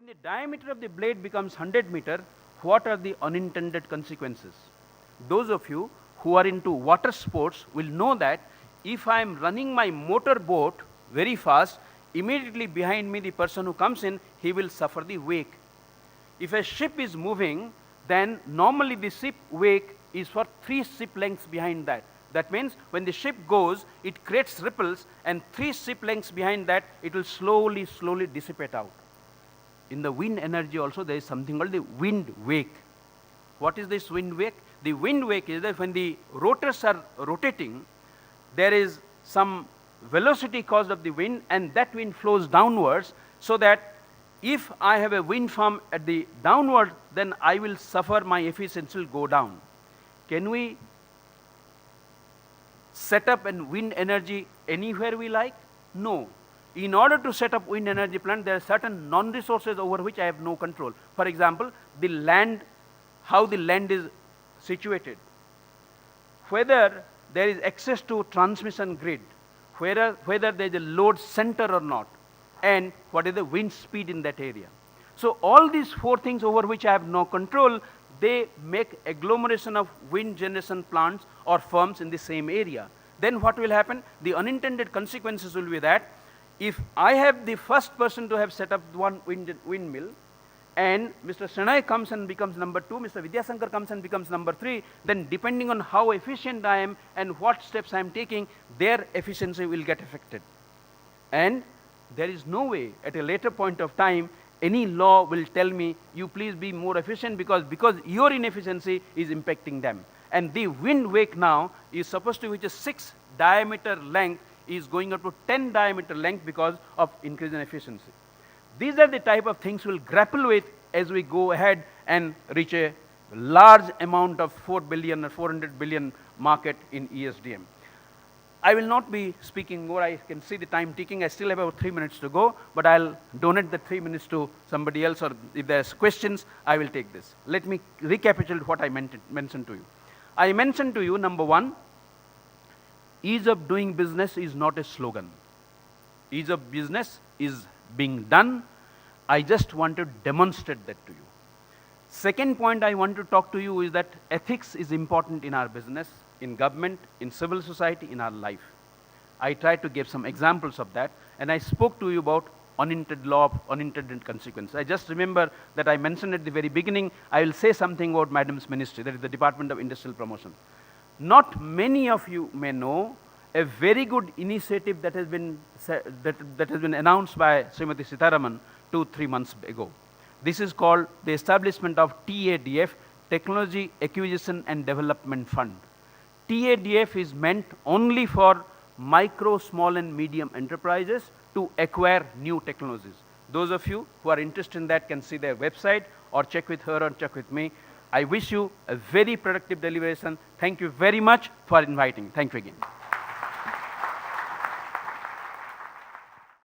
the diameter of the blade becomes 100 meter, what are the unintended consequences? Those of you who are into water sports will know that if I am running my motor boat very fast, immediately behind me the person who comes in, he will suffer the wake. If a ship is moving, then normally the ship wake is for 3 ship lengths behind that. That means when the ship goes, it creates ripples, and 3 ship lengths behind that, it will slowly, slowly dissipate out. In the wind energy also, there is something called the wind wake. What is this wind wake? The wind wake is that when the rotors are rotating, there is some velocity caused of the wind, and that wind flows downwards, so that if I have a wind farm at the downward, then I will suffer, my efficiency will go down. Can we set up a wind energy anywhere we like? No. In order to set up wind energy plant, there are certain non-resources over which I have no control. For example, the land, how the land is situated, whether there is access to transmission grid, whether there is a load center or not, and what is the wind speed in that area. So all these 4 things over which I have no control, they make agglomeration of wind generation plants or firms in the same area. Then what will happen? The unintended consequences will be that if I have the first person to have set up one windmill, and Mr. Shenoy comes and becomes number 2, Mr. Vidyasankar comes and becomes number 3, then depending on how efficient I am and what steps I am taking, their efficiency will get affected. And there is no way at a later point of time any law will tell me, you please be more efficient because your inefficiency is impacting them. And the wind wake now is supposed to, which is 6 diameter length, is going up to 10 diameter length because of increase in efficiency. These are the type of things we'll grapple with as we go ahead and reach a large amount of 4 billion or 400 billion market in ESDM. I will not be speaking more. I can see the time ticking. I still have about 3 minutes to go, but I'll donate the 3 minutes to somebody else, or if there's questions, I will take this. Let me recapitulate what I mentioned to you. I mentioned to you, number 1, ease of doing business is not a slogan. Ease of business is being done. I just want to demonstrate that to you. Second point I want to talk to you is that ethics is important in our business, in government, in civil society, in our life. I tried to give some examples of that, and I spoke to you about unintended law of unintended consequences. I just remember that I mentioned at the very beginning, I will say something about Madam's ministry, that is the Department of Industrial Promotion. Not many of you may know a very good initiative that has been that has been announced by Srimati Sitharaman 2-3 months ago. This is called the establishment of TADF, Technology Acquisition and Development Fund. TADF is meant only for micro, small and medium enterprises to acquire new technologies. Those of you who are interested in that can see their website or check with her or check with me. I wish you a very productive deliberation. Thank you very much for inviting. Thank you again.